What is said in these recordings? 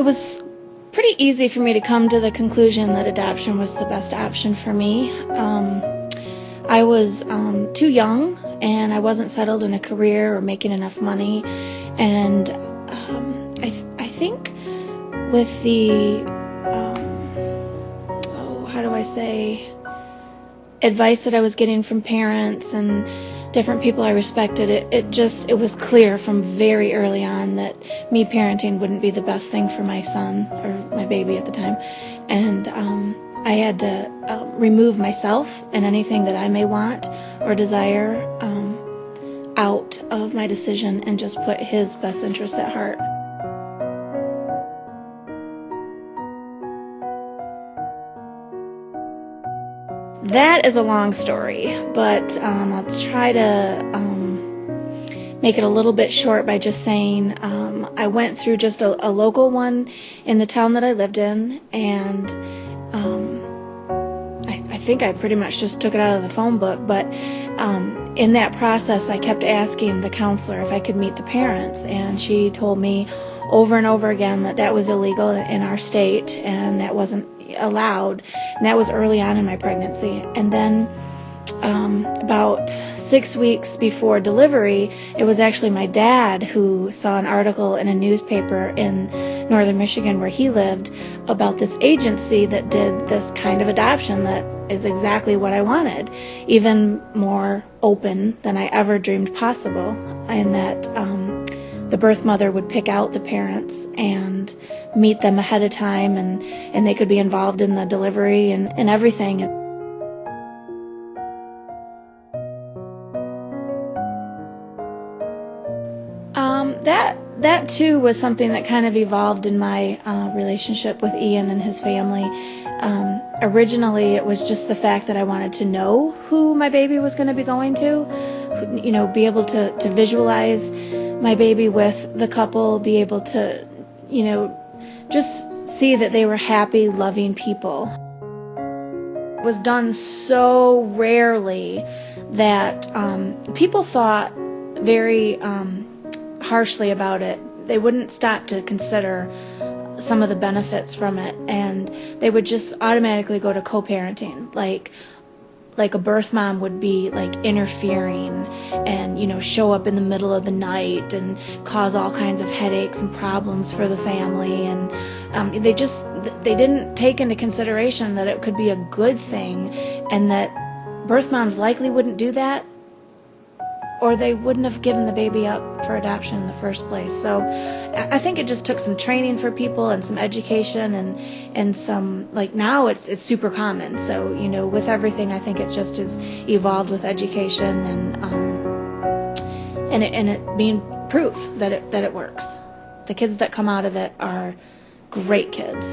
It was pretty easy for me to come to the conclusion that adoption was the best option for me. I was too young, and I wasn't settled in a career or making enough money, and I think with the how do I say, advice that I was getting from parents and different people I respected, it was clear from very early on that me parenting wouldn't be the best thing for my son, or my baby at the time. And I had to remove myself and anything that I may want or desire out of my decision and just put his best interests at heart. That is a long story, but I'll try to make it a little bit short by just saying I went through just a local one in the town that I lived in, and I think I pretty much just took it out of the phone book, but in that process I kept asking the counselor if I could meet the parents, and she told me over and over again that was illegal in our state and that wasn't allowed, and that was early on in my pregnancy. And then about 6 weeks before delivery, it was actually my dad who saw an article in a newspaper in northern Michigan where he lived about this agency that did this kind of adoption that is exactly what I wanted, even more open than I ever dreamed possible, and that the birth mother would pick out the parents and meet them ahead of time, and they could be involved in the delivery and everything. That too was something that kind of evolved in my relationship with Ian and his family. Originally, it was just the fact that I wanted to know who my baby was going to be going to, be able to visualize my baby with the couple, be able to, just see that they were happy, loving people. It was done so rarely that people thought very harshly about it. They wouldn't stop to consider some of the benefits from it, and they would just automatically go to co-parenting, like a birth mom would be like interfering and show up in the middle of the night and cause all kinds of headaches and problems for the family, and they didn't take into consideration that it could be a good thing, and that birth moms likely wouldn't do that, or they wouldn't have given the baby up for adoption in the first place. So I think it just took some training for people and some education and some, like, now it's super common. So, with everything, I think it just has evolved with education and it being proof that it works. The kids that come out of it are great kids.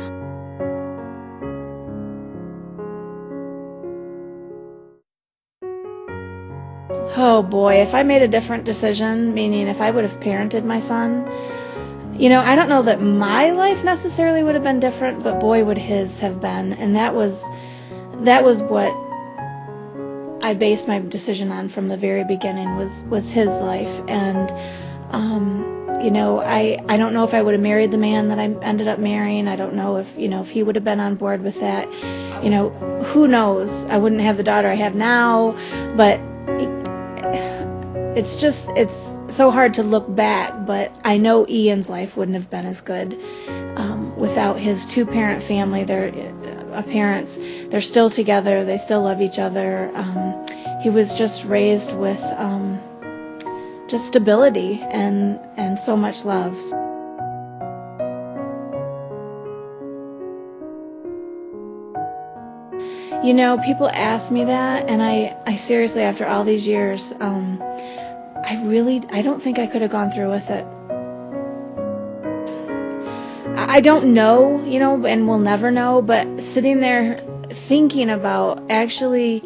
Oh boy, if I made a different decision, meaning if I would have parented my son, I don't know that my life necessarily would have been different, but boy would his have been. And that was what I based my decision on from the very beginning, was his life. And I don't know if I would have married the man that I ended up marrying. I don't know if he would have been on board with that. Who knows? I wouldn't have the daughter I have now, but it's so hard to look back, but I know Ian's life wouldn't have been as good without his two-parent family. They're parents. They're still together. They still love each other. He was just raised with just stability and so much love. People ask me that, and I seriously, after all these years, I don't think I could have gone through with it. I don't know, and we'll never know, but sitting there thinking about actually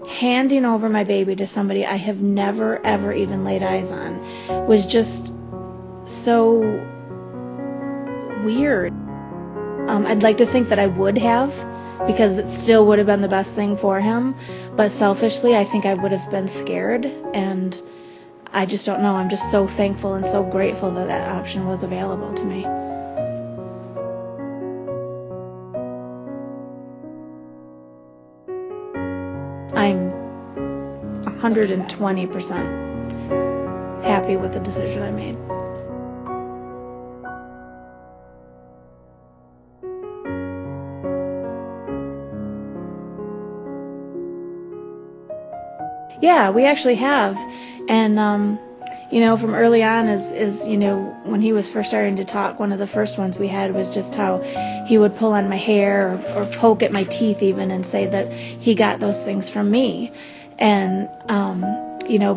handing over my baby to somebody I have never, ever even laid eyes on was just so weird. I'd like to think that I would have, because it still would have been the best thing for him, but selfishly I think I would have been scared, and I just don't know. I'm just so thankful and so grateful that option was available to me. 120% happy with the decision I made. Yeah, we actually have. And, from early on when he was first starting to talk, one of the first ones we had was just how he would pull on my hair or poke at my teeth even and say that he got those things from me. And,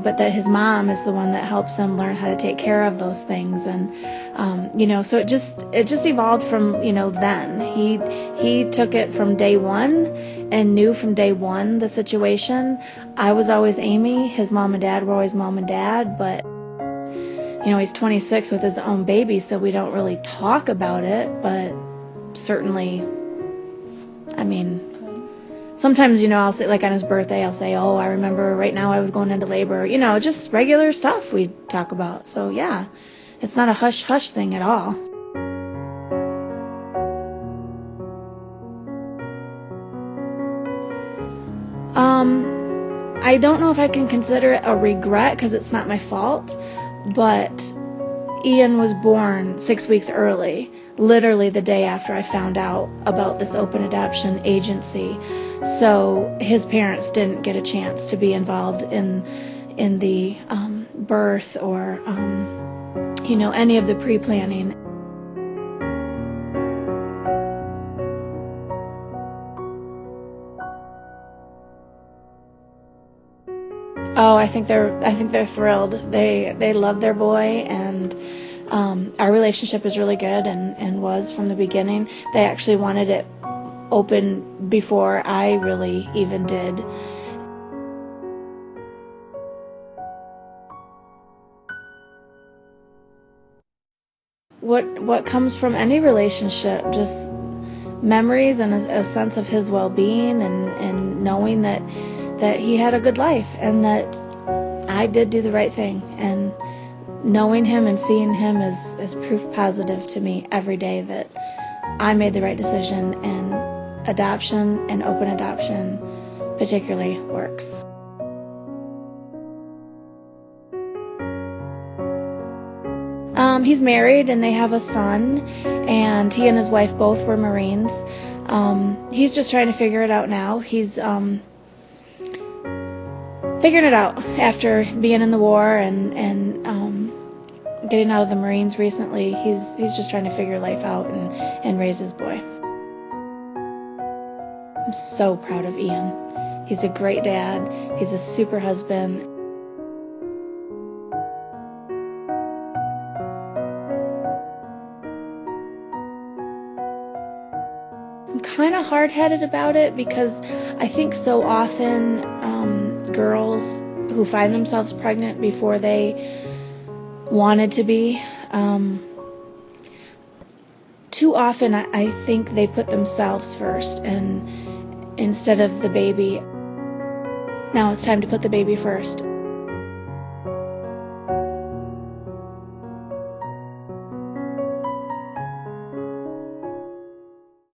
but that his mom is the one that helps him learn how to take care of those things. And, so it just evolved from, then. He took it from day one and knew from day one the situation. I was always Amy. His mom and dad were always mom and dad, but he's 26 with his own baby, so we don't really talk about it, but certainly, sometimes, I'll say, like on his birthday, I'll say, oh, I remember right now I was going into labor, just regular stuff we talk about. So yeah, it's not a hush-hush thing at all. I don't know if I can consider it a regret because it's not my fault, but Ian was born 6 weeks early, literally the day after I found out about this open adoption agency. So his parents didn't get a chance to be involved in the birth or any of the pre-planning. Oh, I think they're thrilled. They love their boy, and our relationship is really good and was from the beginning. They actually wanted it open before I really even did. What comes from any relationship, just memories and a sense of his well-being and knowing that he had a good life and that I did do the right thing, and knowing him and seeing him is proof positive to me every day that I made the right decision, and adoption and open adoption particularly works. He's married and they have a son, and he and his wife both were Marines. He's just trying to figure it out now. He's figuring it out after being in the war and getting out of the Marines recently. He's just trying to figure life out and raise his boy. I'm so proud of Ian. He's a great dad. He's a super husband. I'm kind of hard-headed about it because I think so often girls who find themselves pregnant before they wanted to be, too often I think they put themselves first and instead of the baby. Now it's time to put the baby first.